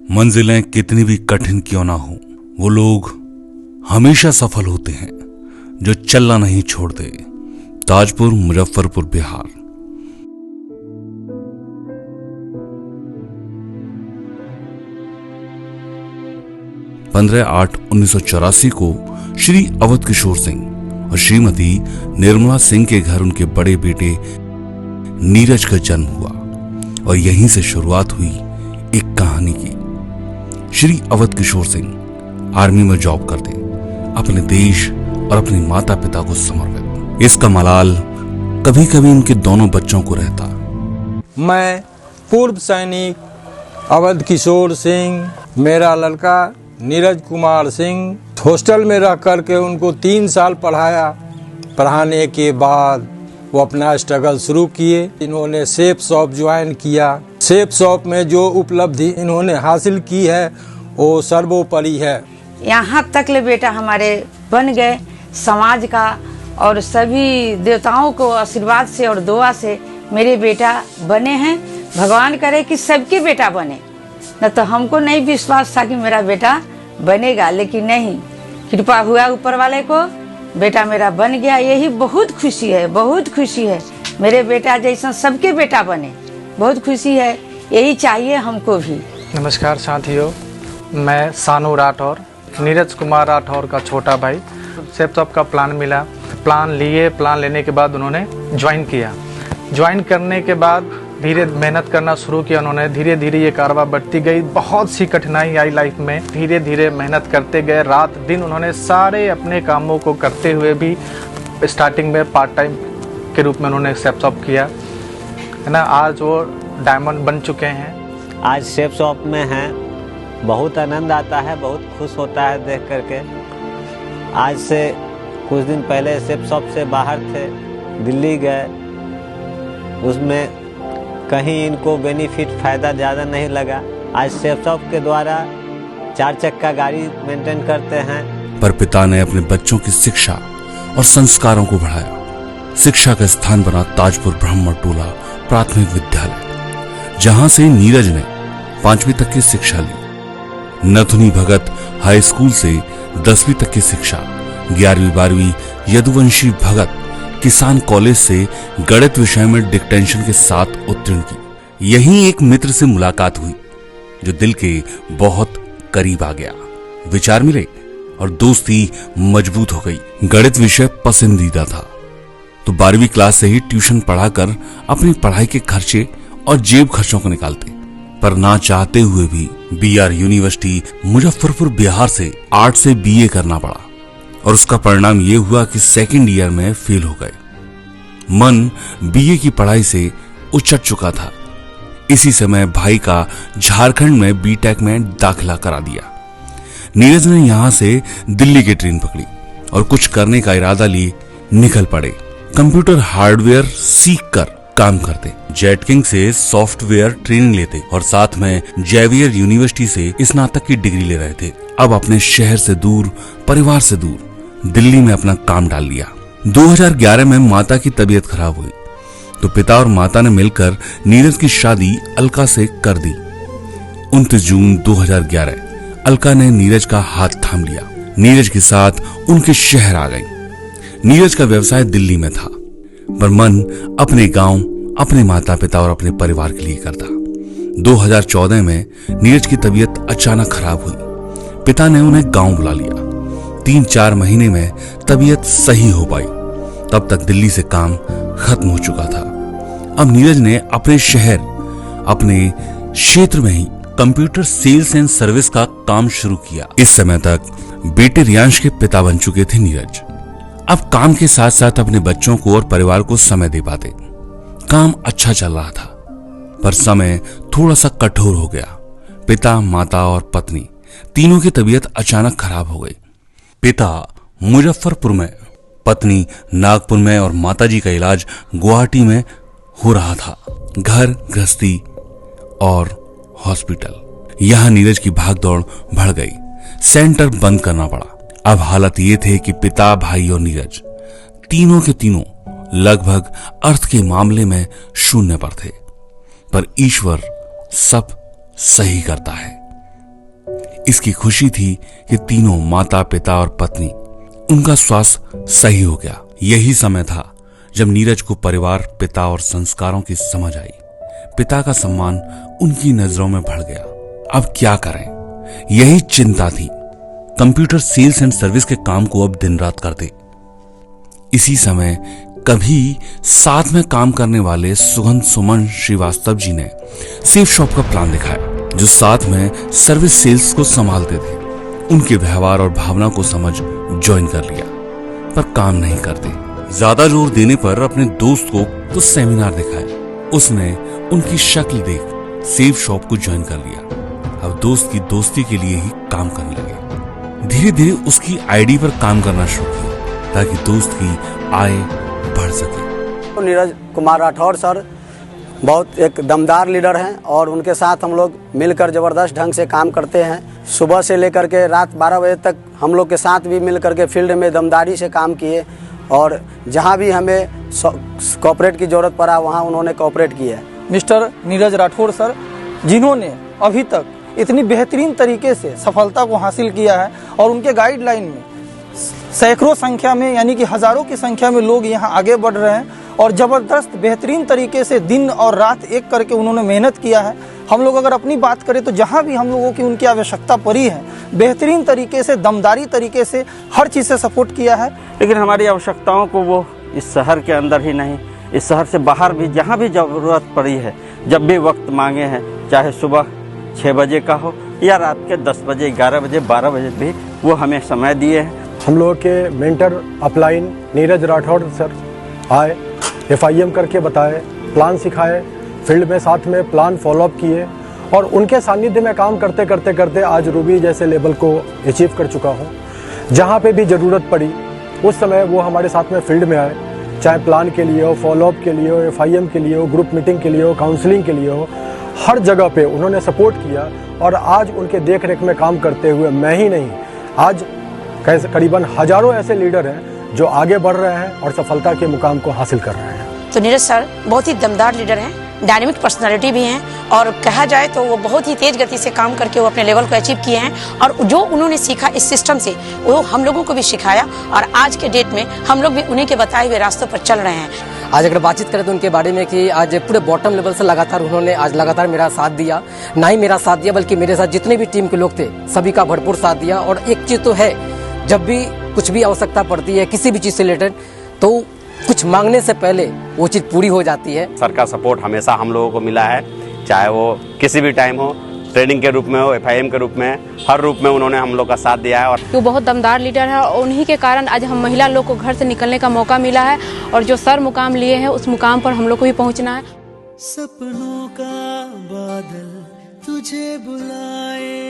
मंजिलें कितनी भी कठिन क्यों ना हो, वो लोग हमेशा सफल होते हैं जो चलना नहीं छोड़ते। ताजपुर, मुजफ्फरपुर, बिहार। पंद्रह 8/1984 को श्री अवध किशोर सिंह और श्रीमती निर्मला सिंह के घर उनके बड़े बेटे नीरज का जन्म हुआ और यहीं से शुरुआत हुई एक कहानी की। श्री अवध किशोर सिंह आर्मी में जॉब करते, अपने देश और अपने माता पिता को समर्पित। इसका मलाल कभी कभी उनके दोनों बच्चों को रहता। मैं पूर्व सैनिक अवध किशोर सिंह, मेरा लड़का नीरज कुमार सिंह, हॉस्टल में रह करके उनको 3 साल पढ़ाया। पढ़ाने के बाद वो अपना स्ट्रगल शुरू किए। इन्होंने सेफ शॉप ज्वाइन किया। सेफ शॉप में जो उपलब्धि इन्होंने हासिल की है वो सर्वोपरि है। यहाँ तक ले बेटा हमारे बन गए, समाज का और सभी देवताओं को आशीर्वाद से और दुआ से मेरे बेटा बने हैं। भगवान करे कि सबके बेटा बने, न तो हमको नहीं विश्वास था कि मेरा बेटा बनेगा, लेकिन नहीं, कृपा हुआ ऊपर वाले को, बेटा मेरा बन गया। यही बहुत खुशी है, बहुत खुशी है। मेरे बेटा जैसा सबके बेटा बने, बहुत खुशी है। यही चाहिए हमको भी। नमस्कार साथियों, मैं सानू राठौर, नीरज कुमार राठौर का छोटा भाई। सेफ शॉप का प्लान मिला, प्लान लेने के बाद उन्होंने ज्वाइन किया। ज्वाइन करने के बाद धीरे मेहनत करना शुरू किया उन्होंने। धीरे धीरे ये कारवां बढ़ती गई। बहुत सी कठिनाई आई लाइफ में। धीरे धीरे मेहनत करते गए, रात दिन उन्होंने सारे अपने कामों को करते हुए भी स्टार्टिंग में पार्ट टाइम के रूप में उन्होंने सेफ शॉप किया, है ना। आज वो डायमंड बन चुके हैं। आज सेफ शॉप में हैं, बहुत आनंद आता है, बहुत खुश होता है देख करके। आज से कुछ दिन पहले सेफ शॉप से बाहर थे, दिल्ली गए, उसमें कहीं इनको बेनिफिट फ़ायदा ज़्यादा नहीं लगा। आज सेफ शॉप के द्वारा 4 चक्का गाड़ी मेंटेन करते हैं। पर पिता ने अपने बच्चों की शिक्षा और संस्कारों को बढ़ाया। शिक्षा का स्थान बना ताजपुर ब्राह्मण टोला प्राथमिक विद्यालय, जहां से नीरज ने 5वीं तक की शिक्षा ली। नथुनी भगत हाई स्कूल से 10वीं तक की शिक्षा, 11वीं 12वीं यदुवंशी भगत किसान कॉलेज से गणित विषय में डिक्टेंशन के साथ उत्तीर्ण की। यहीं एक मित्र से मुलाकात हुई जो दिल के बहुत करीब आ गया। विचार मिले और दोस्ती मजबूत हो गई। गणित विषय पसंदीदा था तो 12वीं क्लास से ही ट्यूशन पढ़ाकर अपनी पढ़ाई के खर्चे और जेब खर्चों को निकालते। पर ना चाहते हुए भी BR यूनिवर्सिटी मुजफ्फरपुर बिहार से आर्ट्स से BA करना पड़ा और उसका परिणाम यह हुआ कि सेकंड ईयर में फेल हो गए। मन BA की पढ़ाई से उचट चुका था। इसी समय भाई का झारखंड में B.Tech में दाखिला करा दिया। नीरज ने यहां से दिल्ली की ट्रेन पकड़ी और कुछ करने का इरादा लिए निकल पड़े। कंप्यूटर हार्डवेयर सीख कर काम करते, जेट किंग से सॉफ्टवेयर ट्रेनिंग लेते और साथ में जेवियर यूनिवर्सिटी से स्नातक की डिग्री ले रहे थे। अब अपने शहर से दूर, परिवार से दूर दिल्ली में अपना काम डाल लिया। 2011 में माता की तबीयत खराब हुई तो पिता और माता ने मिलकर नीरज की शादी अलका से कर दी। 29 जून 2011 अलका ने नीरज का हाथ थाम लिया। नीरज के साथ उनके शहर आ गई। नीरज का व्यवसाय दिल्ली में था पर मन अपने गांव, अपने माता पिता और अपने परिवार के लिए करता। 2014 में नीरज की तबीयत अचानक खराब हुई। पिता ने उन्हें गांव बुला लिया। 3-4 महीने में तबीयत सही हो पाई। तब तक दिल्ली से काम खत्म हो चुका था। अब नीरज ने अपने शहर, अपने क्षेत्र में ही कंप्यूटर सेल्स एंड सर्विस का काम शुरू किया। इस समय तक बेटे रियांश के पिता बन चुके थे नीरज। अब काम के साथ साथ अपने बच्चों को और परिवार को समय दे पाते। काम अच्छा चल रहा था पर समय थोड़ा सा कठोर हो गया। पिता, माता और पत्नी तीनों की तबीयत अचानक खराब हो गई। पिता मुजफ्फरपुर में, पत्नी नागपुर में और माताजी का इलाज गुवाहाटी में हो रहा था। घर, गृहस्थी और हॉस्पिटल। यहां नीरज की भागदौड़ बढ़ गई। सेंटर बंद करना पड़ा। अब हालत ये थे कि पिता, भाई और नीरज तीनों के तीनों लगभग अर्थ के मामले में शून्य पर थे। पर ईश्वर सब सही करता है। इसकी खुशी थी कि तीनों माता, पिता और पत्नी, उनका स्वास्थ्य सही हो गया। यही समय था जब नीरज को परिवार, पिता और संस्कारों की समझ आई। पिता का सम्मान उनकी नजरों में बढ़ गया। अब क्या करें, यही चिंता थी। कंप्यूटर सेल्स एंड सर्विस के काम को अब दिन रात करते। इसी समय कभी साथ में काम करने वाले सुगंध सुमन श्रीवास्तव जी ने सेफ शॉप का प्लान दिखाया, जो साथ में सर्विस सेल्स को संभालते थे। उनके व्यवहार और भावना को समझ ज्वाइन कर लिया, पर काम नहीं करते। ज्यादा जोर देने पर अपने दोस्त को कुछ सेमिनार दिखाया। उसने उनकी शक्ल देख सेफ शॉप को ज्वाइन कर लिया। अब दोस्त की दोस्ती के लिए ही काम करने लगे। धीरे धीरे उसकी आईडी पर काम करना शुरू किया ताकि दोस्त की आय बढ़ सके। नीरज कुमार राठौर सर बहुत एक दमदार लीडर हैं और उनके साथ हम लोग मिलकर ज़बरदस्त ढंग से काम करते हैं। सुबह से लेकर के रात 12 बजे तक हम लोग के साथ भी मिल करके फील्ड में दमदारी से काम किए और जहां भी हमें कोऑपरेट की ज़रूरत पड़ा वहां उन्होंने कोऑपरेट किया है। मिस्टर नीरज राठौर सर, जिन्होंने अभी तक इतनी बेहतरीन तरीके से सफलता को हासिल किया है और उनके गाइडलाइन में सैकड़ों संख्या में यानी कि हज़ारों की संख्या में लोग यहाँ आगे बढ़ रहे हैं और ज़बरदस्त बेहतरीन तरीके से दिन और रात एक करके उन्होंने मेहनत किया है। हम लोग अगर अपनी बात करें तो जहाँ भी हम लोगों की उनकी आवश्यकता पड़ी है, बेहतरीन तरीके से, दमदारी तरीके से हर चीज़ से सपोर्ट किया है। लेकिन हमारी आवश्यकताओं को वो इस शहर के अंदर ही नहीं, इस शहर से बाहर भी जहाँ भी ज़रूरत पड़ी है, जब भी वक्त मांगे हैं, चाहे सुबह 6 बजे का हो या रात के 10 बजे, 11 बजे, 12 बजे भी वो हमें समय दिए हैं। हम लोगों के mentor upline Neeraj Rathore sir आए, FIM करके बताए, प्लान सिखाए, फील्ड में साथ में प्लान फॉलोअप किए और उनके सानिध्य में काम करते करते करते आज रूबी जैसे लेवल को अचीव कर चुका हूँ। जहाँ पे भी ज़रूरत पड़ी उस समय वो हमारे साथ में फील्ड में आए, चाहे प्लान के लिए हो, फॉलोअप के लिए हो, FIM के लिए हो, ग्रुप मीटिंग के लिए हो, काउंसलिंग के लिए हो, हर जगह पे उन्होंने सपोर्ट किया और आज उनके देख रेख में काम करते हुए मैं ही नहीं, आज करीबन हजारों ऐसे लीडर हैं जो आगे बढ़ रहे हैं और सफलता के मुकाम को हासिल कर रहे हैं। तो नीरज सर बहुत ही दमदार लीडर हैं, डायनेमिक पर्सनालिटी भी हैं और कहा जाए तो वो बहुत ही तेज गति से काम करके वो अपने लेवल को अचीव किए हैं और जो उन्होंने सीखा इस सिस्टम से वो हम लोगों को भी सिखाया और आज के डेट में हम लोग भी उन्हीं के बताए हुए रास्तों पर चल रहे हैं। आज अगर बातचीत करें तो उनके बारे में कि आज पूरे बॉटम लेवल से लगातार उन्होंने आज लगातार मेरा साथ दिया, ना ही मेरा साथ दिया बल्कि मेरे साथ जितने भी टीम के लोग थे सभी का भरपूर साथ दिया। और एक चीज़ तो है, जब भी कुछ भी आवश्यकता पड़ती है किसी भी चीज़ से रिलेटेड तो कुछ मांगने से पहले वो चीज़ पूरी हो जाती है। सर का सपोर्ट हमेशा हम लोगों को मिला है, चाहे वो किसी भी टाइम हो, ट्रेनिंग के रूप में हो, FIM के रूप में, हर रूप में उन्होंने हम लोग का साथ दिया है। और वो बहुत दमदार लीडर है और उन्हीं के कारण आज हम महिला लोग को घर से निकलने का मौका मिला है और जो सर मुकाम लिए हैं उस मुकाम पर हम लोग को भी पहुंचना है। सपनों का बादल तुझे बुलाए,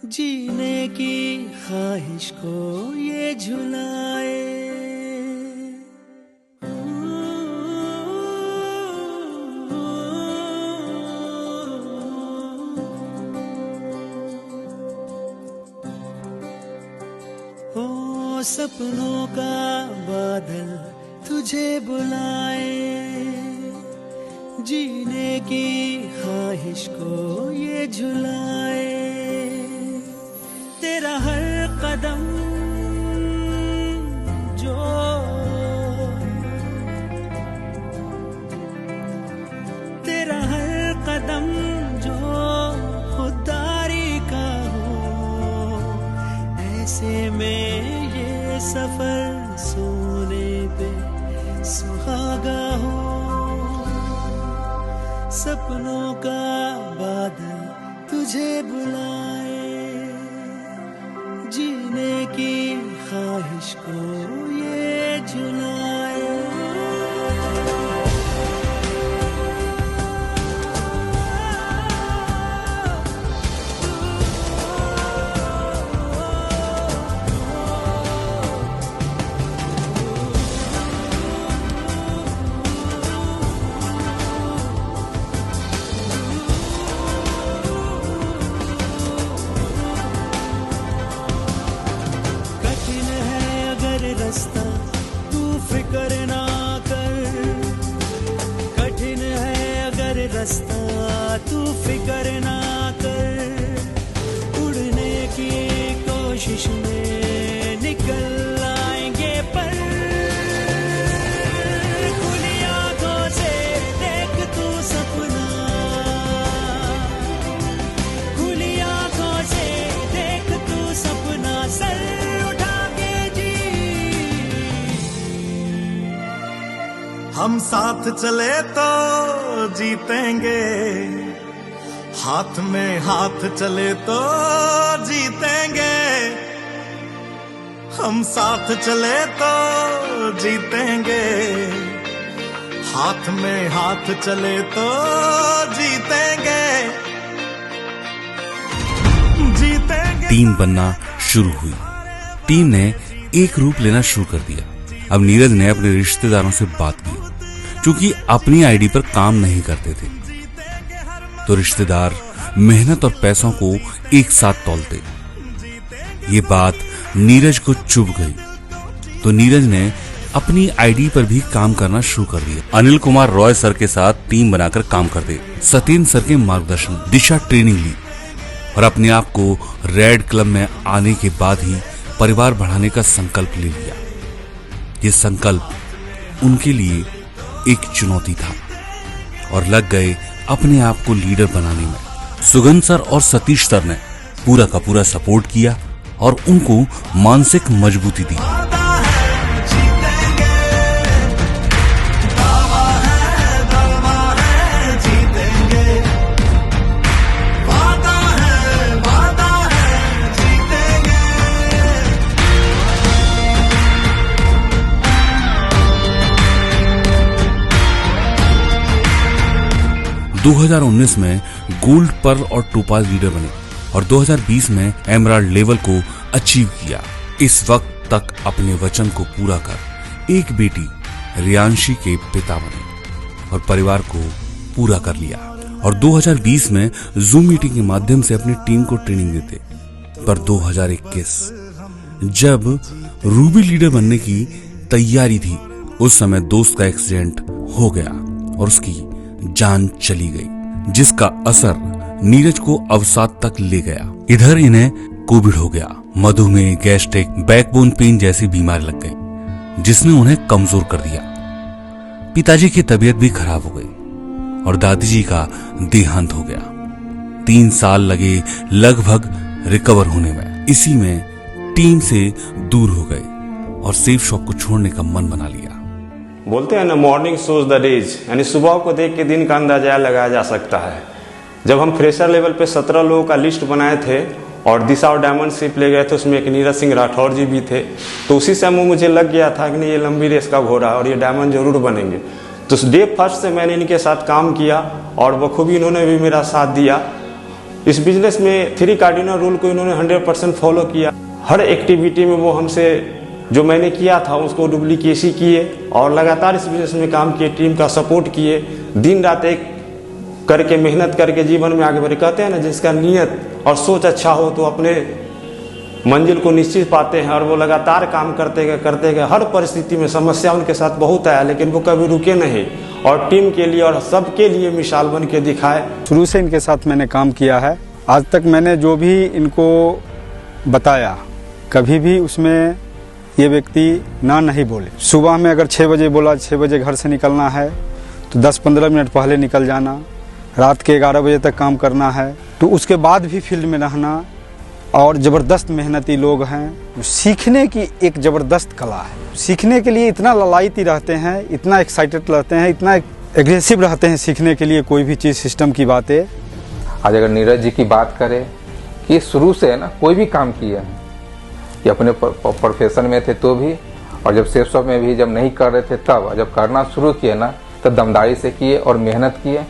जीने की ख्वाहिश को ये झुलाए। ओ सपनों का बादल तुझे बुलाए, जीने की ख्वाहिश को ये झुलाए। तेरा हर कदम जो तेरा हर कदम जो खुददारी का हो, ऐसे में ये सफर सोने पे सुहागा हो। सपनों का बादल तुझे बुलाए, जीने की ख्वाहिश को ये झुलाए। हम साथ चले तो जीतेंगे, हाथ में हाथ चले तो जीतेंगे, हम साथ चले तो जीतेंगे, हाथ में हाथ चले तो जीतेंगे, जीतेंगे। टीम बनना शुरू हुई। टीम ने एक रूप लेना शुरू कर दिया। अब नीरज ने अपने रिश्तेदारों से बात की। क्योंकि अपनी आईडी पर काम नहीं करते थे तो रिश्तेदार मेहनत और पैसों को एक साथ तौलते। ये बात नीरज को चुभ गई तो नीरज ने अपनी आईडी पर भी काम करना शुरू कर दिया। अनिल कुमार रॉय सर के साथ टीम बनाकर काम करते, सत्येंद्र सर के मार्गदर्शन, दिशा ट्रेनिंग ली और अपने आप को रेड क्लब में आने के बाद ही परिवार बढ़ाने का संकल्प ले लिया। ये संकल्प उनके लिए एक चुनौती था और लग गए अपने आप को लीडर बनाने में। सुगंध सर और सतीश सर ने पूरा का पूरा सपोर्ट किया और उनको मानसिक मजबूती दी। दो 2019 में गोल्ड, पर्ल और टोपाज लीडर बने और 2020 में एमराल्ड लेवल को अचीव किया। इस वक्त तक अपने वचन को पूरा कर एक बेटी रियांशी के पिता बने और परिवार को पूरा कर लिया और 2020 में जूम मीटिंग के माध्यम से अपनी टीम को ट्रेनिंग देते। पर 2021 जब रूबी लीडर बनने की तैयारी थी उस समय दोस्त का एक्सीडेंट हो गया और उसकी जान चली गई, जिसका असर नीरज को अवसाद तक ले गया। इधर इन्हें कोविड हो गया, मधुमेह, गैस्ट्रिक, बैकबोन पेन जैसी बीमारी लग गई जिसने उन्हें कमजोर कर दिया। पिताजी की तबीयत भी खराब हो गई और दादी जी का देहांत हो गया। 3 साल लगे लगभग रिकवर होने में। इसी में टीम से दूर हो गए और सेफ शॉप को छोड़ने का मन बना लिया। बोलते हैं ना, मॉर्निंग शोज द डेज, यानी सुबह को देख के दिन का अंदाजा लगाया जा सकता है। जब हम फ्रेशर लेवल पे 17 लोगों का लिस्ट बनाए थे और दिशा और डायमंड शिप ले गए थे, उसमें एक नीरज सिंह राठौर जी भी थे, तो उसी समय मुझे लग गया था कि नहीं, ये लंबी रेस का घोड़ा और ये डायमंड जरूर बनेंगे। तो डे फर्स्ट से मैंने इनके साथ काम किया और बखूबी इन्होंने भी मेरा साथ दिया। इस बिजनेस में 3 कार्डिनल रूल को इन्होंने 100% फॉलो किया। हर एक्टिविटी में वो हमसे जो मैंने किया था उसको डुप्लीकेसी किए और लगातार इस बिजनेस में काम किए, टीम का सपोर्ट किए, दिन रात एक करके मेहनत करके जीवन में आगे बढ़े। कहते हैं ना, जिसका नीयत और सोच अच्छा हो तो अपने मंजिल को निश्चित पाते हैं और वो लगातार काम करते गए। हर परिस्थिति में समस्या उनके साथ बहुत आया लेकिन वो कभी रुके नहीं और टीम के लिए और सबके लिए मिसाल बन के दिखाए। शुरू से इनके साथ मैंने काम किया है। आज तक मैंने जो भी इनको बताया कभी भी उसमें ये व्यक्ति ना नहीं बोले। सुबह में अगर 6 बजे बोला 6 बजे घर से निकलना है तो 10-15 मिनट पहले निकल जाना, रात के 11 बजे तक काम करना है तो उसके बाद भी फील्ड में रहना। और ज़बरदस्त मेहनती लोग हैं। सीखने की एक ज़बरदस्त कला है। सीखने के लिए इतना ललायती रहते हैं, इतना एक्साइटेड रहते हैं, इतना एग्रेसिव रहते हैं सीखने के लिए कोई भी चीज़, सिस्टम की बातें। आज अगर नीरज जी की बात करें कि शुरू से है ना कोई भी काम किया है, ये अपने प्रोफेशन में थे तो भी और जब सेफ शॉप में भी जब नहीं कर रहे थे तब, जब करना शुरू किए ना तब दमदारी से किए और मेहनत किए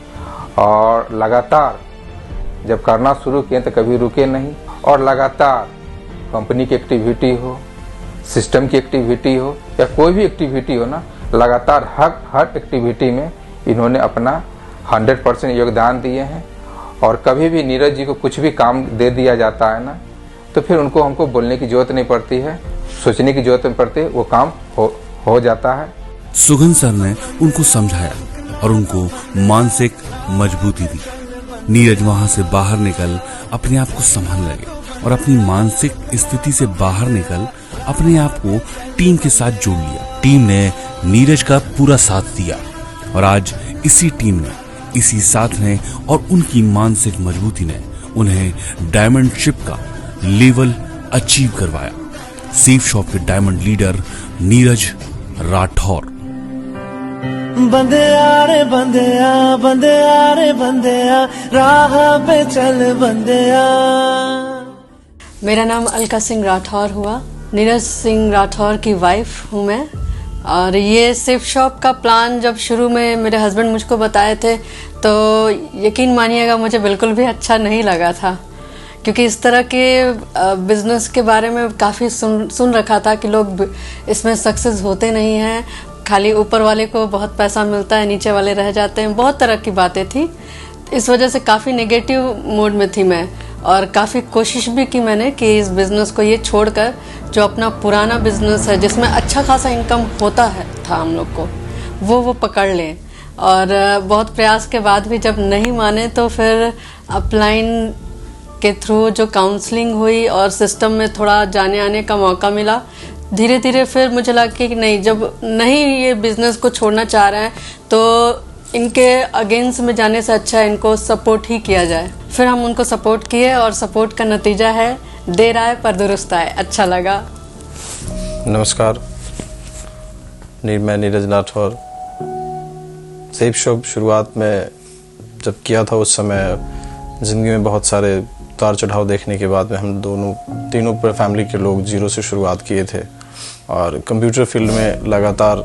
और लगातार जब करना शुरू किए तो कभी रुके नहीं और लगातार कंपनी की एक्टिविटी हो, सिस्टम की एक्टिविटी हो या कोई भी एक्टिविटी हो ना, लगातार हर एक्टिविटी में इन्होंने अपना 100% योगदान दिए हैं। और कभी भी नीरज जी को कुछ भी काम दे दिया जाता है ना तो फिर उनको हमको बोलने की जरूरत नहीं पड़ती है, सोचने की जरूरत नहीं पड़ती, वो काम हो जाता है। सुगंध सर ने उनको समझाया और उनको मानसिक मजबूती दी। नीरज वहां से बाहर निकल अपने आप को संभालने लगे और अपनी मानसिक स्थिति से बाहर निकल अपने आप को टीम के साथ जोड़ लिया। टीम ने नीरज का पूरा साथ दिया और आज इसी टीम ने, इसी साथ ने और उनकी मानसिक मजबूती ने उन्हें डायमंड शिप का लेवल अचीव करवाया। सेफ शॉप के डायमंड लीडर नीरज राठौर। बंदिया रे बंदिया बंदिया रे बंदिया राह पे चल बंदिया। मेरा नाम अलका सिंह राठौर हुआ। नीरज सिंह राठौर की वाइफ हूँ मैं। और ये सिर्फ शॉप का प्लान जब शुरू में मेरे हस्बैंड मुझको बताए थे तो यकीन मानिएगा मुझे बिल्कुल भी अच्छा नहीं लगा था, क्योंकि इस तरह के बिजनेस के बारे में काफ़ी सुन रखा था कि लोग इसमें सक्सेस होते नहीं हैं, खाली ऊपर वाले को बहुत पैसा मिलता है, नीचे वाले रह जाते हैं, बहुत तरह की बातें थी। इस वजह से काफ़ी नेगेटिव मूड में थी मैं, और काफ़ी कोशिश भी की मैंने कि इस बिज़नेस को ये छोड़कर जो अपना पुराना बिज़नेस है जिसमें अच्छा खासा इनकम होता है था हम लोग को, वो पकड़ लें। और बहुत प्रयास के बाद भी जब नहीं माने तो फिर अपलाइन के थ्रू जो काउंसलिंग हुई और सिस्टम में थोड़ा जाने आने का मौका मिला, धीरे धीरे फिर मुझे लगा कि नहीं, जब नहीं ये बिज़नेस को छोड़ना चाह रहे हैं तो इनके अगेंस्ट में जाने से अच्छा इनको सपोर्ट ही किया जाए। फिर हम उनको सपोर्ट किए और सपोर्ट का नतीजा है देर आए पर दुरुस्त आए। अच्छा लगा। नमस्कार, मैं नीरज राठौर। सेफ शॉप शुरुआत में जब किया था उस समय ज़िंदगी में बहुत सारे उतार चढ़ाव देखने के बाद में हम तीनों पूरे फैमिली के लोग जीरो से शुरुआत किए थे, और कंप्यूटर फील्ड में लगातार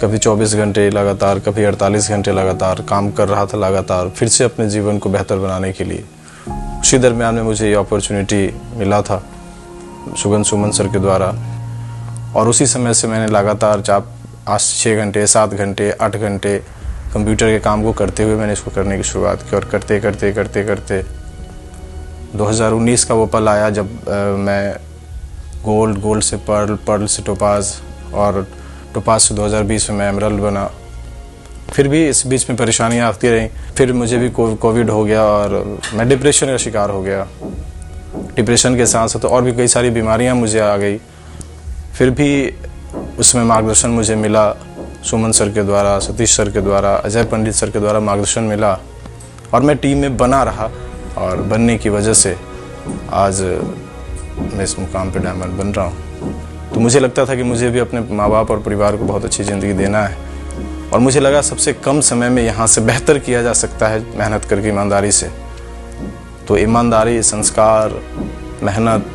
कभी 24 घंटे लगातार, कभी 48 घंटे लगातार काम कर रहा था लगातार, फिर से अपने जीवन को बेहतर बनाने के लिए। उसी दरमियान में मुझे ये अपॉर्चुनिटी मिला था सुमन सर के द्वारा, और उसी समय से मैंने लगातार 6 घंटे, 7 घंटे, 8 घंटे कंप्यूटर के काम को करते हुए मैंने इसको करने की शुरुआत की। और करते करते करते करते 2019 का वो पल आया जब मैं गोल्ड से पर्ल से टोपाज, और टोपाज से 2020 में मैं एमरल्ड बना। फिर भी इस बीच में परेशानियां आती रहीं। फिर मुझे भी कोविड हो गया और मैं डिप्रेशन का शिकार हो गया। डिप्रेशन के साथ साथ और भी कई सारी बीमारियां मुझे आ गई। फिर भी उसमें मार्गदर्शन मुझे मिला सुमन सर के द्वारा, सतीश सर के द्वारा, अजय पंडित सर के द्वारा मार्गदर्शन मिला, और मैं टीम में बना रहा, और बनने की वजह से आज मैं इस मुकाम पे डायमंड बन रहा हूँ। तो मुझे लगता था कि मुझे भी अपने माँ बाप और परिवार को बहुत अच्छी ज़िंदगी देना है, और मुझे लगा सबसे कम समय में यहाँ से बेहतर किया जा सकता है मेहनत करके, ईमानदारी से। तो ईमानदारी, संस्कार, मेहनत,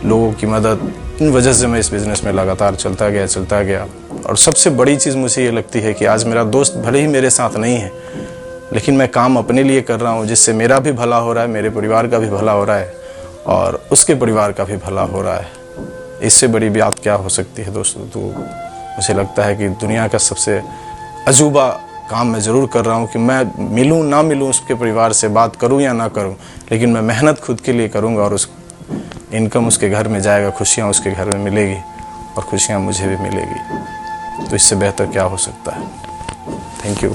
लोगों की मदद, इन वजह से मैं इस बिज़नेस में लगातार चलता गया। और सबसे बड़ी चीज़ मुझे ये लगती है कि आज मेरा दोस्त भले ही मेरे साथ नहीं है, लेकिन मैं काम अपने लिए कर रहा हूँ, जिससे मेरा भी भला हो रहा है, मेरे परिवार का भी भला हो रहा है, और उसके परिवार का भी भला हो रहा है। इससे बड़ी बात क्या हो सकती है दोस्तों। तो मुझे लगता है कि दुनिया का सबसे अजूबा काम मैं ज़रूर कर रहा हूँ कि मैं मिलूँ ना मिलूँ उसके परिवार से, बात करूँ या ना करूँ, लेकिन मैं मेहनत खुद के लिए करूँगा, और उस इनकम उसके घर में जाएगा, खुशियाँ उसके घर में मिलेगी, और खुशियाँ मुझे भी मिलेगी। तो इससे बेहतर क्या हो सकता है। Thank you.